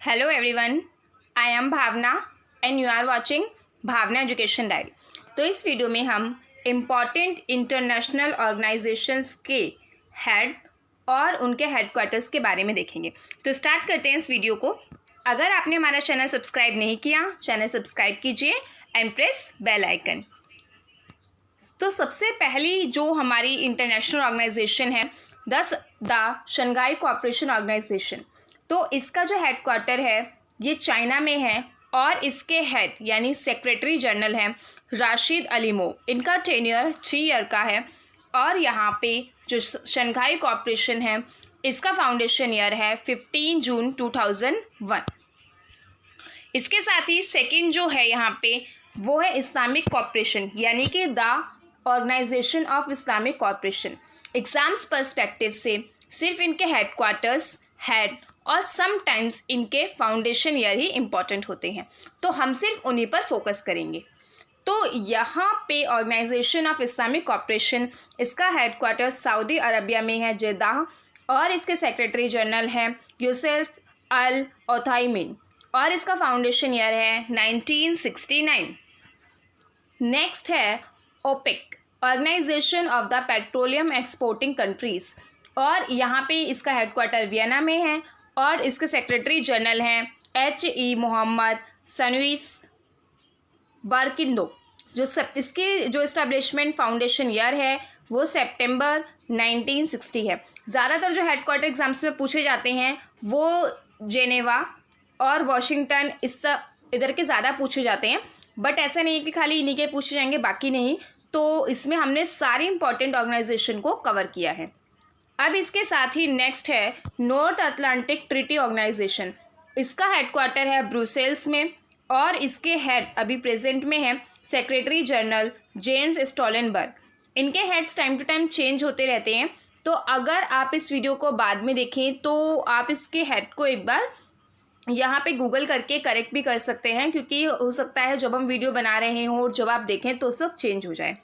Hello everyone, I am Bhavana and you are watching Bhavana education diary. तो इस वीडियो में हम इम्पॉर्टेंट इंटरनेशनल ऑर्गेनाइजेशंस के हेड और उनके हेडक्वार्टर्स के बारे में देखेंगे। तो स्टार्ट करते हैं इस वीडियो को। अगर आपने हमारा चैनल सब्सक्राइब नहीं किया, चैनल सब्सक्राइब कीजिए एंड प्रेस बेल आइकन। तो सबसे पहली जो हमारी इंटरनेशनल ऑर्गेनाइजेशन है द शंघाई कोऑपरेशन ऑर्गेनाइजेशन। तो इसका जो हेडक्वार्टर है ये चाइना में है और इसके हेड यानी सेक्रेटरी जनरल हैं राशिद अलीमो। इनका टेन्योर 3 ईयर का है और यहाँ पे जो शंघाई कोऑपरेशन है इसका फाउंडेशन ईयर है 15 जून 2001। इसके साथ ही सेकंड जो है यहाँ पे वो है इस्लामिक कोऑपरेशन यानी कि the Organisation of Islamic Cooperation. Exams perspective से सिर्फ इनके हेडक्वार्टर्स, हेड और समटाइम्स इनके फाउंडेशन ईयर ही इम्पॉर्टेंट होते हैं, तो हम सिर्फ उन्हीं पर फोकस करेंगे। तो यहाँ पे ऑर्गेनाइजेशन ऑफ इस्लामिक कोऑपरेशन इसका हेडक्वार्टर सऊदी अरबिया में है जेद्दाह और इसके सेक्रेटरी जनरल हैं यूसुफ अल ओथाइमिन और इसका फाउंडेशन ईयर है 1969। नेक्स्ट है OPEC, Organisation of the Petroleum Exporting Countries, और यहाँ पे इसका हेडक्वार्टर वियना में है और इसके सेक्रेटरी जनरल हैं HE मोहम्मद सनवीस बारकिंदो। इसकी जो इस्टेब्लिशमेंट फाउंडेशन ईयर है वो सितंबर 1960 है। ज़्यादातर जो हेडक्वार्टर एग्जाम्स में पूछे जाते हैं वो जेनेवा और वॉशिंगटन इधर के ज़्यादा पूछे जाते हैं, बट ऐसा नहीं है कि खाली इन्हीं के पूछे जाएंगे बाकी नहीं। तो इसमें हमने सारी इंपॉर्टेंट ऑर्गेनाइजेशन को कवर किया है। अब इसके साथ ही नेक्स्ट है नॉर्थ अटलांटिक ट्रीटी ऑर्गेनाइजेशन। इसका हेडक्वार्टर है ब्रुसेल्स में और इसके हेड अभी प्रेजेंट में है सेक्रेटरी जनरल जेम्स स्टोलनबर्ग। इनके heads time to time change होते रहते हैं, तो अगर आप इस वीडियो को बाद में देखें तो आप इसके हेड को एक बार यहाँ पे गूगल करके करेक्ट भी कर सकते हैं, क्योंकि हो सकता है जब हम वीडियो बना रहे हों और जब आप देखें तो उस वक्त चेंज हो जाए।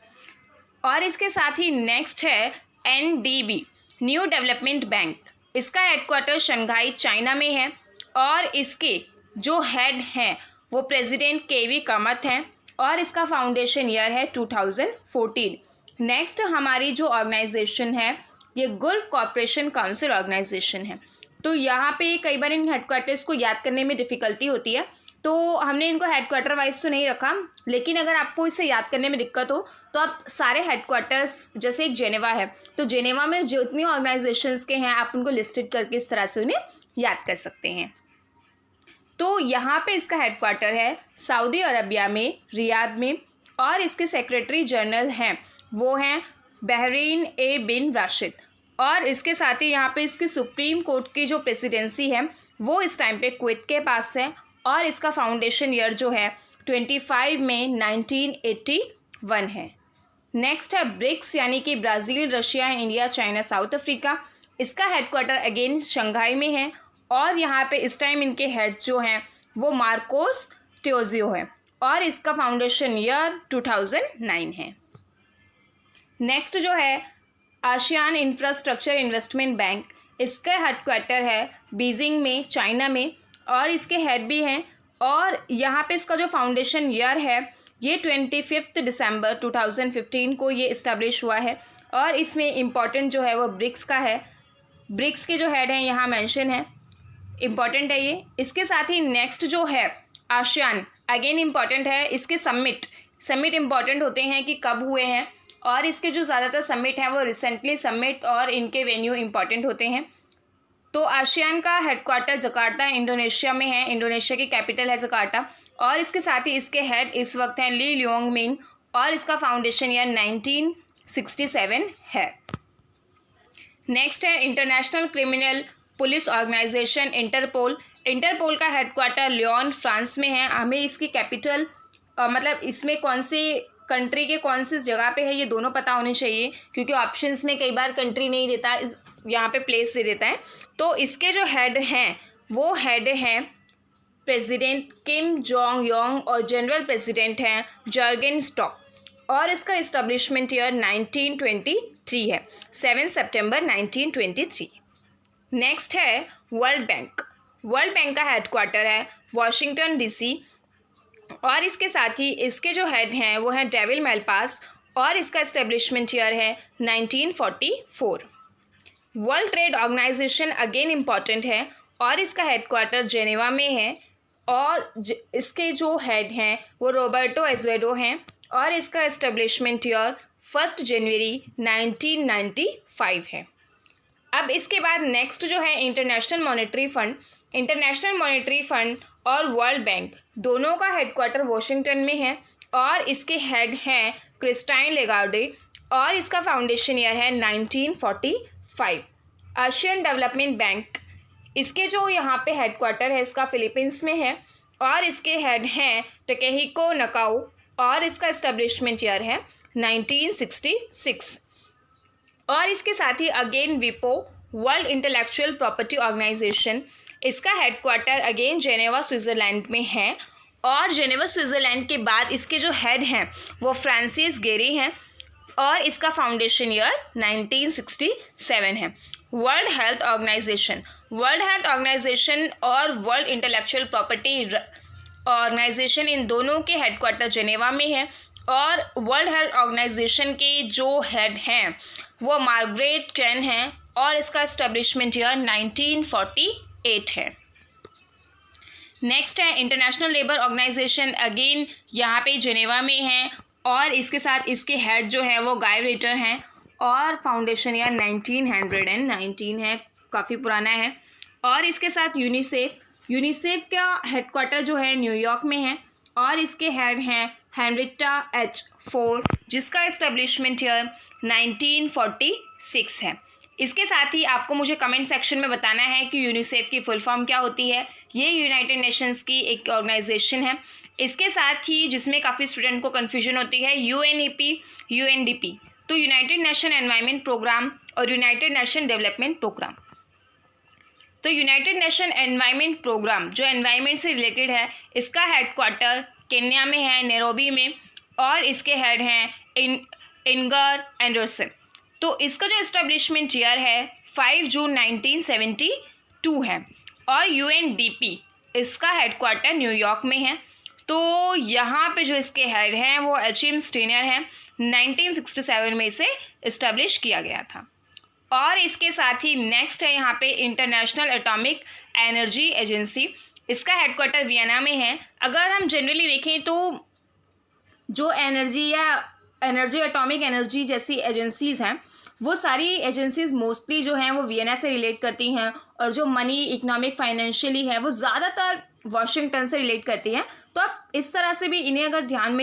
और इसके साथ ही नेक्स्ट है NDB, न्यू डेवलपमेंट बैंक। इसका हेडक्वार्टर शंघाई चाइना में है और इसके जो हेड हैं वो प्रेसिडेंट KV कामत हैं और इसका फाउंडेशन ईयर है 2014। नेक्स्ट हमारी जो ऑर्गेनाइजेशन है ये गल्फ कोऑपरेशन काउंसिल ऑर्गेनाइजेशन है। तो यहाँ पे कई बार इन हेडक्वार्टर्स को याद करने में डिफ़िकल्टी होती है, तो हमने इनको हेडक्वार्टर वाइज तो नहीं रखा, लेकिन अगर आपको इसे याद करने में दिक्कत हो तो आप सारे हेडक्वार्टर्स, जैसे एक जेनेवा है तो जेनेवा में जितनी ऑर्गेनाइजेशंस के हैं आप उनको लिस्टेड करके इस तरह से उन्हें याद कर सकते हैं। तो यहाँ पे इसका हेडक्वार्टर है सऊदी अरबिया में रियाद में और इसके सेक्रेटरी जनरल हैं वो हैं बहरीन ए बिन राशिद। और इसके साथ ही यहाँ पे इसकी सुप्रीम कोर्ट की जो प्रेसिडेंसी है वो इस टाइम पे कुवैत के पास है और इसका फाउंडेशन ईयर जो है 25 मई 1981 है। नेक्स्ट है ब्रिक्स यानी कि Brazil, Russia, India, China, south Africa. इसका हेडक्वार्टर अगेन शंघाई में है और यहाँ पे इस टाइम इनके हेड जो हैं वो मार्कोस टेओजियो है और इसका फाउंडेशन ईयर 2009 है। नेक्स्ट जो है आसियान इंफ्रास्ट्रक्चर इन्वेस्टमेंट बैंक, इसका हेडक्वार्टर है बीजिंग में चाइना में और इसके हेड भी हैं और यहाँ पे इसका जो फाउंडेशन ईयर है ये 25 दिसंबर 2015 को ये इस्टेब्लिश हुआ है और इसमें इम्पॉर्टेंट जो है वो ब्रिक्स का है। ब्रिक्स के जो हेड हैं यहाँ मेंशन है, इम्पॉर्टेंट है ये। इसके साथ ही नेक्स्ट जो है आसियान, अगेन इम्पॉर्टेंट है। इसके समिट इम्पॉर्टेंट होते हैं कि कब हुए हैं और इसके जो ज़्यादातर समिट हैं वो रिसेंटली समिट और इनके वेन्यू इम्पॉर्टेंट होते हैं। तो आसियान का हेडक्वार्टर जकार्ता इंडोनेशिया में है, इंडोनेशिया की कैपिटल है जकार्ता और इसके साथ ही इसके हेड इस वक्त हैं ली लियोंग मिन और इसका फाउंडेशन ईयर 1967 है। नेक्स्ट है International Criminal Police Organisation Interpol. Interpol का हेडक्वार्टर लियोन फ्रांस में है। हमें इसकी कैपिटल मतलब इसमें कौन सी कंट्री के कौन सी जगह पे है ये दोनों पता होने चाहिए, क्योंकि ऑप्शंस में कई बार कंट्री नहीं देता, यहाँ पे प्लेस दे देता है। तो इसके जो हेड हैं वो हेड हैं प्रेसिडेंट किम जोंग योंग और जनरल प्रेसिडेंट हैं जर्गेन स्टॉक और इसका इस्टेब्लिशमेंट ईयर 1923 है, 7 सितंबर 1923। नेक्स्ट है वर्ल्ड बैंक। वर्ल्ड बैंक का हेडक्वार्टर है वॉशिंगटन डीसी, और इसके साथ ही इसके जो हेड हैं वो हैं डेविल मेलपास, और इसका एस्टेब्लिशमेंट ईयर है 1944। World Trade Organisation again important है, और इसका हेडक्वार्टर जेनेवा में है, और इसके जो हेड हैं वो रॉबर्टो एज़वेडो हैं, और इसका एस्टेब्लिशमेंट ईयर 1 जनवरी 1995 है। अब इसके बाद नेक्स्ट जो है international monetary fund. International monetary fund और वर्ल्ड बैंक दोनों का हेडक्वार्टर वॉशिंगटन में है, और इसके हेड हैं क्रिस्टाइन लेगार्डे, और इसका फाउंडेशन ईयर है 1945। एशियन डेवलपमेंट बैंक, इसके जो यहाँ पे हेडक्वार्टर है इसका फिलीपींस में है, और इसके हेड हैं टकेहिको नकाउ, और इसका एस्टेब्लिशमेंट ईयर है 1966। और इसके साथ ही अगेन विपो, वर्ल्ड इंटेलेक्चुअल प्रॉपर्टी ऑर्गेनाइजेशन, इसका हेडक्वार्टर अगेन जेनेवा स्विट्ज़रलैंड में है, और जेनेवा स्विट्ज़रलैंड के बाद इसके जो हेड हैं वो फ्रांसिस गेरी हैं, और इसका फाउंडेशन ईयर 1967 है। World Health Organisation, World Health Organisation और वर्ल्ड इंटेलेक्चुअल प्रॉपर्टी ऑर्गेनाइजेशन, इन दोनों के हेडक्वार्टर जेनेवा में है, और वर्ल्ड हेल्थ ऑर्गेनाइजेशन के जो हेड हैं वो मार्गरेट चैन हैं, और इसका एस्टेब्लिशमेंट ईयर 1948 है। नेक्स्ट है इंटरनेशनल लेबर ऑर्गेनाइजेशन, अगेन यहाँ पे जेनेवा में है, और इसके साथ इसके हेड जो है वो गाय रेटर हैं, और फाउंडेशन ईयर 1919 है, काफ़ी पुराना है। और इसके साथ यूनिसेफ, यूनिसेफ का हेडक्वार्टर जो है न्यूयॉर्क में है, और इसके हेड हैं हेनरिटा एच फोर्ड, जिसका एस्टेब्लिशमेंट ईयर 1946 है। इसके साथ ही आपको मुझे कमेंट सेक्शन में बताना है कि यूनिसेफ की फुल फॉर्म क्या होती है। ये यूनाइटेड नेशंस की एक ऑर्गेनाइजेशन है। इसके साथ ही जिसमें काफ़ी स्टूडेंट को कन्फ्यूजन होती है, यूएनईपी, यूएनडीपी, तो यूनाइटेड नेशन एनवायरनमेंट प्रोग्राम और यूनाइटेड नेशन डेवलपमेंट प्रोग्राम। तो यूनाइटेड नेशन एनवायरनमेंट प्रोग्राम जो एनवायरनमेंट से रिलेटेड है, इसका हेडक्वार्टर केन्या में है, नैरोबी में, और इसके हेड हैं इंगर एंडरसन। तो इसका जो एस्टेब्लिशमेंट ईयर है 5 जून 1972 है, और यूएनडीपी इसका हेडक्वार्टर न्यूयॉर्क में है। तो यहाँ पे जो इसके हेड हैं वो एचएम स्टीनर हैं, 1967 में इसे इस्टेब्लिश किया गया था। और इसके साथ ही नेक्स्ट है यहाँ पे इंटरनेशनल एटॉमिक एनर्जी एजेंसी, इसका हेडक्वार्टर वियना में है। अगर हम जनरली देखें तो जो एनर्जी या एनर्जी, एटॉमिक एनर्जी जैसी एजेंसीज़ हैं, वो सारी एजेंसीज मोस्टली जो हैं वो वियना से रिलेट करती हैं, और जो मनी, इकोनॉमिक, फाइनेंशियली है वो ज़्यादातर वॉशिंगटन से रिलेट करती हैं। तो आप इस तरह से भी इन्हें अगर ध्यान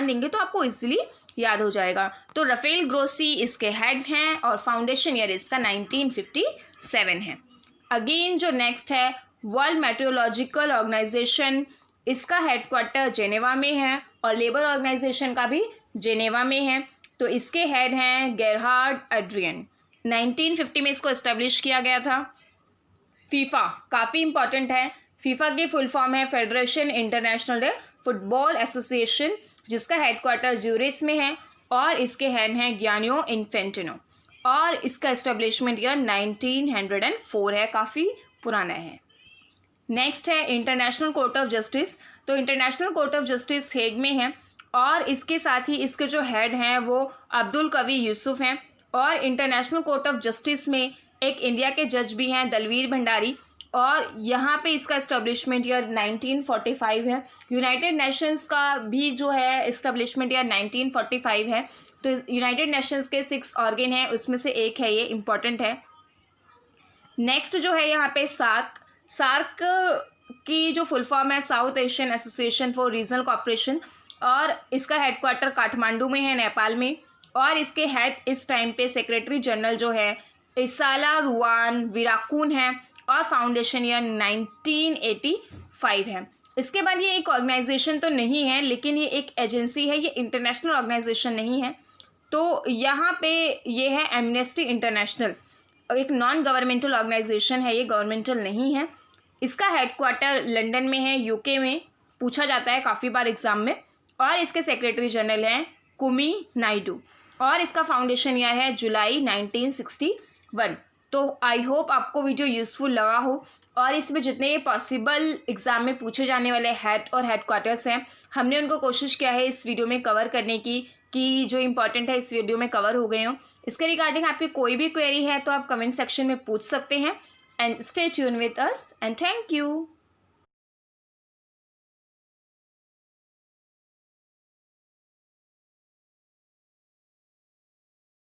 देंगे तो आपको इजीली याद हो जाएगा। तो राफेल ग्रोसी इसके हेड हैं, और फाउंडेशन ईयर इसका 1957 है। अगेन जो नेक्स्ट है वर्ल्ड मेट्रोलॉजिकल ऑर्गेनाइजेशन, इसका हेडक्वार्टर जेनेवा में है, और लेबर ऑर्गेनाइजेशन का भी जेनेवा में है। तो इसके हेड हैं गेरहार्ड एड्रियन, 1950 में इसको इस्टेब्लिश किया गया था। फीफा काफ़ी इंपॉर्टेंट है। फीफा की फुल फॉर्म है फेडरेशन इंटरनेशनल फुटबॉल एसोसिएशन, जिसका हेडक्वार्टर ज्यूरिच में है, और इसके हेड हैं गियानियो इन्फेंटिनो, और इसका एस्टेब्लिशमेंट ईयर 1904 है, काफ़ी पुराना है। नेक्स्ट है इंटरनेशनल कोर्ट ऑफ जस्टिस। तो international court of justice Hague में है, और इसके साथ ही इसके जो हेड हैं वो अब्दुल कवी यूसुफ हैं, और इंटरनेशनल कोर्ट ऑफ जस्टिस में एक इंडिया के जज भी हैं दलवीर भंडारी, और यहाँ पे इसका इस्टेब्लिशमेंट ईयर 1945 है। यूनाइटेड नेशंस का भी जो है इस्टेब्लिशमेंट ईयर 1945 है। तो यूनाइटेड नेशंस के 6 ऑर्गन हैं, उसमें से एक है, ये इम्पॉर्टेंट है। नेक्स्ट जो है यहाँ पे सार्क की जो फुल फॉर्म है south Asian association for regional cooperation, और इसका हेडक्वार्टर काठमांडू में है, नेपाल में, और इसके हेड इस टाइम पे सेक्रेटरी जनरल जो है इसाला रुआन विराकुन है, और फाउंडेशन ईयर 1985 है। इसके बाद ये एक ऑर्गेनाइजेशन तो नहीं है, लेकिन ये एक एजेंसी है, ये इंटरनेशनल ऑर्गेनाइजेशन नहीं है। तो यहाँ पे ये है एमनेस्टी इंटरनेशनल, एक नॉन गवर्नमेंटल ऑर्गेनाइजेशन है, ये गवर्नमेंटल नहीं है। इसका हेडक्वार्टर लंदन में है, यूके में, पूछा जाता है काफ़ी बार एग्जाम में, और इसके सेक्रेटरी जनरल हैं कुमी नायडू, और इसका फाउंडेशन ईयर है जुलाई 1961। तो आई होप आपको वीडियो यूज़फुल लगा हो, और इसमें जितने पॉसिबल एग्ज़ाम में पूछे जाने वाले हेड और हेड क्वार्टर्स हैं, हमने उनको कोशिश किया है इस वीडियो में कवर करने की, कि जो इंपॉर्टेंट है इस वीडियो में कवर हो गए हों। इसके रिगार्डिंग आपकी कोई भी क्वेरी है तो आप कमेंट सेक्शन में पूछ सकते हैं। And stay tune with us and thank you.